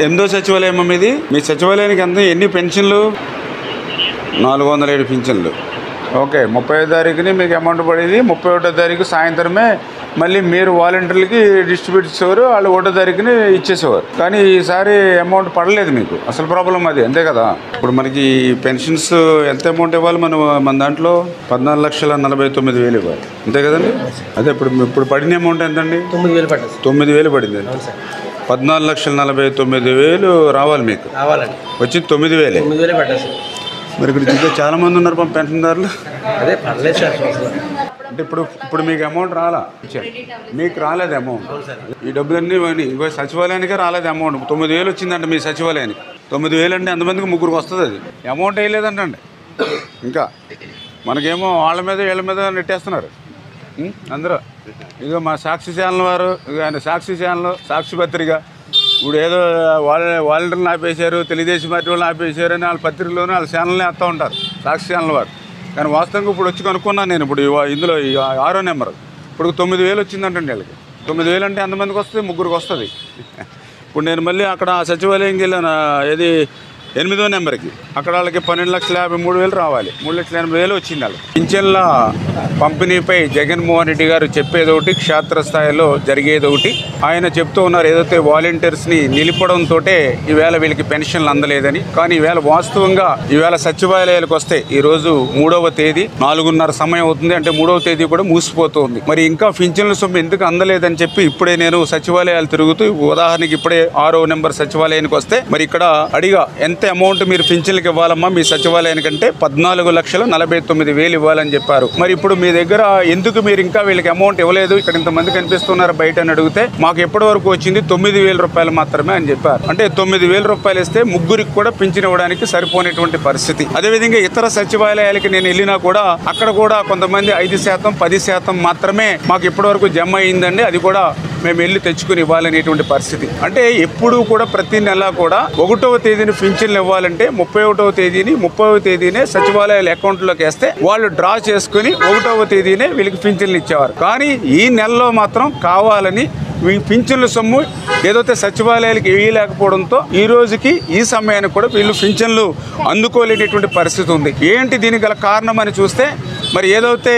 ఎనిమిదో సచివాలయం ఇది. మీ సచివాలయానికి ఎంత ఎన్ని పెన్షన్లు? 407 పెన్షన్లు. ఓకే, 30వ తారీఖుని మీకు అమౌంట్ పడేది. 31వ తారీఖు సాయంత్రమే మళ్ళీ మీరు వాలంటీర్లకి డిస్ట్రిబ్యూట్ చేసేవారు, వాళ్ళు 1వ తారీఖుని ఇచ్చేసేవారు. కానీ ఈసారి అమౌంట్ పడలేదు మీకు. అసలు ప్రాబ్లం అది, అంతే కదా. ఇప్పుడు మనకి పెన్షన్స్ ఎంత అమౌంట్ ఇవ్వాలి? మన దాంట్లో 14,49,000 ఇవ్వాలి, అంతే కదండి. అదే ఇప్పుడు పడిన అమౌంట్ ఎంతండి? 9,000 పడింది. 14,49,000 రావాలి మీకు. వచ్చి 9,000. మరి ఇక్కడ చూస్తే చాలా మంది ఉన్నారు పెన్షన్దారులు. అదే పర్లేదు సార్. అంటే ఇప్పుడు మీకు అమౌంట్ రాలా? మీకు రాలేదు అమౌంట్. ఈ డబ్బులన్నీ ఇంకో సచివాలయానికే రాలేదు అమౌంట్. 9,000 వచ్చిందంట మీ సచివాలయానికి. 9,000 అంటే ఎంతమందికి? 3 వస్తుంది. అది అమౌంట్ వేయలేదంటండి. ఇంకా మనకేమో వాళ్ళ మీద వీళ్ళ మీద నెట్టేస్తున్నారు అందరూ. ఇదిగో మా సాక్షి ఛానల్ వారు, ఆయన సాక్షి ఛానల్, సాక్షి పత్రిక ఇప్పుడు ఏదో వాలంటీర్లను ఆపేశారు, తెలుగుదేశం పార్టీ వాళ్ళని ఆపేశారు అని వాళ్ళ పత్రికలోనే వాళ్ళ ఛానల్ని వేస్తూ ఉంటారు, సాక్షి ఛానల్ వారు. కానీ వాస్తవంగా ఇప్పుడు వచ్చి కనుక్కున్నాను నేను. ఇప్పుడు ఇందులో 6వ నెంబర్ ఇప్పుడు 9,000 వచ్చిందంటండి వీళ్ళకి. 9,000 అంటే ఎంతమందికి వస్తుంది? 3 వస్తుంది. ఇప్పుడు నేను మళ్ళీ అక్కడ సచివాలయంకి వెళ్ళాను, ఏది 8వ నెంబర్కి. అక్కడ వాళ్ళకి 12,53,000 రావాలి. 3,80,000 వచ్చింది వాళ్ళకి. పింఛన్ల పంపిణీపై జగన్మోహన్ రెడ్డి గారు చెప్పేదొకటి, క్షేత్రస్థాయిలో జరిగేదొకటి. ఆయన చెప్తూ ఉన్నారు ఏదైతే వాలంటీర్స్ని నిలిపడంతో ఈవేళ వీళ్ళకి పెన్షన్లు అందలేదని. కానీ ఈవేళ వాస్తవంగా ఈవేళ సచివాలయాలకు వస్తే ఈరోజు 3వ తేదీ 4:30 సమయం అవుతుంది. అంటే 3వ తేదీ కూడా మూసిపోతుంది. మరి ఇంకా పింఛన్ల సొమ్ము ఎందుకు అందలేదని చెప్పి ఇప్పుడే నేను సచివాలయాలు తిరుగుతూ, ఉదాహరణకి ఇప్పుడే 6వ నెంబర్ సచివాలయానికి వస్తే మరి ఇక్కడ అడిగా ఎంత అమౌంట్ మీరు పింఛన్లకు ఇవ్వాలమ్మా మీ సచివాలయానికి అంటే 14,49,000 ఇవ్వాలని చెప్పారు. మరి ఇప్పుడు మీ దగ్గర ఎందుకు మీరు ఇంకా వీళ్ళకి అమౌంట్ ఇవ్వలేదు, ఇక్కడ ఇంతమంది కనిపిస్తున్నారు బయట అని అడిగితే మాకు ఎప్పటి వరకు వచ్చింది 9,000 రూపాయలు మాత్రమే అని చెప్పారు. అంటే 9,000 రూపాయలు ఇస్తే 3కి కూడా పింఛన్ ఇవ్వడానికి సరిపోయినటువంటి పరిస్థితి. అదేవిధంగా ఇతర సచివాలయాలకి నేను వెళ్ళినా కూడా అక్కడ కూడా కొంతమంది 5%, 10% మాత్రమే మాకు ఇప్పటి వరకు జమ అయిందండి, అది కూడా మేము వెళ్ళి తెచ్చుకుని ఇవ్వాలనేటువంటి పరిస్థితి. అంటే ఎప్పుడు కూడా ప్రతి నెల కూడా 1వ తేదీని పింఛన్లు ఇవ్వాలంటే 31వ తేదీని 30వ తేదీనే సచివాలయాల అకౌంట్లోకి వేస్తే వాళ్ళు డ్రా చేసుకుని 1వ తేదీనే వీళ్ళకి పింఛన్లు ఇచ్చేవారు. కానీ ఈ నెలలో మాత్రం కావాలని ఈ పింఛన్ల సొమ్ము ఏదైతే సచివాలయాలకు వేయలేకపోవడంతో ఈ రోజుకి ఈ సమయానికి కూడా వీళ్ళు పింఛన్లు అందుకోలేనటువంటి పరిస్థితి ఉంది. ఏంటి దీనికి గల కారణం అని చూస్తే మరి ఏదైతే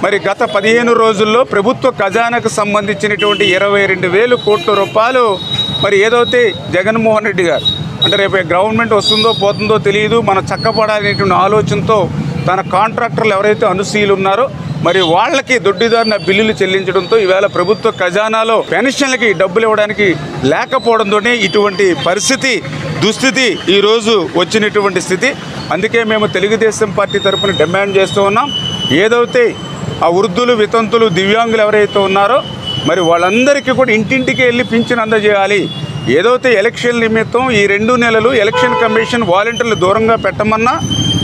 మరి గత 15 రోజుల్లో ప్రభుత్వ ఖజానాకు సంబంధించినటువంటి 22,000 కోట్ల రూపాయలు మరి ఏదైతే జగన్మోహన్ రెడ్డి గారు అంటే రేపు గవర్నమెంట్ వస్తుందో పోతుందో తెలియదు, మనం చక్కబడాలనేటువంటి ఆలోచనతో తన కాంట్రాక్టర్లు ఎవరైతే అనుసీలు ఉన్నారో మరి వాళ్ళకి దొడ్డిదారిన బిల్లులు చెల్లించడంతో ఈవేళ ప్రభుత్వ ఖజానాలో పెన్షన్లకి డబ్బులు ఇవ్వడానికి లేకపోవడంతోనే ఇటువంటి పరిస్థితి, దుస్థితి ఈరోజు వచ్చినటువంటి స్థితి. అందుకే మేము తెలుగుదేశం పార్టీ తరఫున డిమాండ్ చేస్తూ ఉన్నాం, ఏదైతే ఆ వృద్ధులు, వితంతులు, దివ్యాంగులు ఎవరైతే ఉన్నారో మరి వాళ్ళందరికీ కూడా ఇంటింటికి వెళ్ళి పింఛన్ అందజేయాలి. ఏదైతే ఎలక్షన్ నిమిత్తం ఈ 2 నెలలు ఎలక్షన్ కమిషన్ వాలంటీర్లు దూరంగా పెట్టమన్నా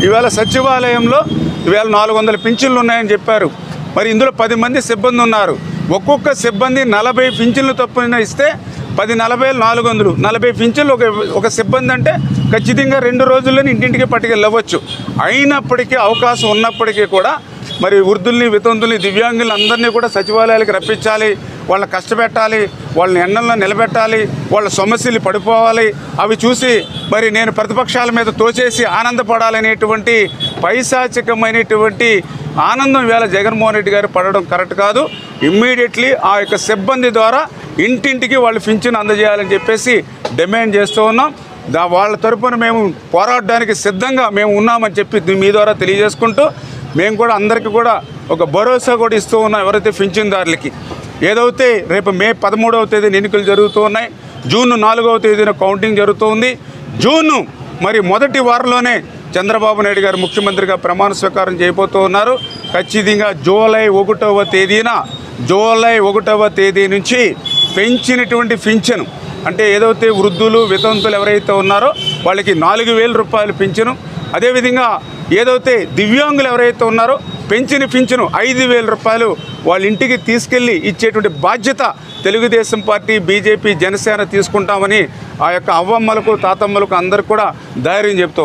ఈవేళ సచివాలయంలో ఈవేళ 400 పింఛన్లు ఉన్నాయని చెప్పారు. మరి ఇందులో 10 మంది సిబ్బంది ఉన్నారు. ఒక్కొక్క సిబ్బంది 40 పింఛన్లు తప్పున ఇస్తే 10, 40, 400, 40 పింఛన్లు ఒక సిబ్బంది అంటే ఖచ్చితంగా 2 రోజుల్లోనే ఇంటింటికి పట్టుకెళ్ళవచ్చు. అయినప్పటికీ అవకాశం ఉన్నప్పటికీ కూడా మరి వృద్ధుల్ని, వితంతుల్ని, దివ్యాంగుల్ని అందరినీ కూడా సచివాలయాలకు రప్పించాలి, వాళ్ళని కష్టపెట్టాలి, వాళ్ళని ఎండల్లో నిలబెట్టాలి, వాళ్ళ సమస్యలు పడిపోవాలి, అవి చూసి మరి నేను ప్రతిపక్షాల మీద తోచేసి ఆనందపడాలనేటువంటి పైశాచికమైనటువంటి ఆనందం వేళ జగన్మోహన్ రెడ్డి గారు పడడం కరెక్ట్ కాదు. ఇమ్మీడియట్లీ ఆ యొక్క సిబ్బంది ద్వారా ఇంటింటికి వాళ్ళు పింఛన్ అందజేయాలని చెప్పేసి డిమాండ్ చేస్తూ ఉన్నాం. వాళ్ళ తరపున మేము పోరాడడానికి సిద్ధంగా మేము ఉన్నామని చెప్పి మీ ద్వారా తెలియజేసుకుంటూ మేము కూడా అందరికీ కూడా ఒక భరోసా కూడా ఇస్తూ ఉన్నాం. ఎవరైతే పింఛన్దారులకి ఏదైతే రేపు మే 13వ తేదీన ఎన్నికలు జరుగుతూ ఉన్నాయి, జూన్ 4వ తేదీన కౌంటింగ్ జరుగుతుంది. జూన్ మరి మొదటి వారంలోనే చంద్రబాబు నాయుడు గారు ముఖ్యమంత్రిగా ప్రమాణ స్వీకారం చేయబోతూ ఉన్నారు. ఖచ్చితంగా జూలై 1వ తేదీ నుంచి పెంచినటువంటి పింఛను అంటే ఏదైతే వృద్ధులు, వితంతులు ఎవరైతే ఉన్నారో వాళ్ళకి 4,000 రూపాయలు పింఛను, అదేవిధంగా ఏదైతే దివ్యాంగులు ఎవరైతే ఉన్నారో పెంచిన పింఛను 5,000 రూపాయలు వాళ్ళ ఇంటికి తీసుకెళ్ళి ఇచ్చేటువంటి బాధ్యత తెలుగుదేశం పార్టీ, బీజేపీ, జనసేన తీసుకుంటామని ఆ యొక్క అవ్వమ్మలకు, తాతమ్మలకు అందరికి కూడా ధైర్యం చెప్తాం.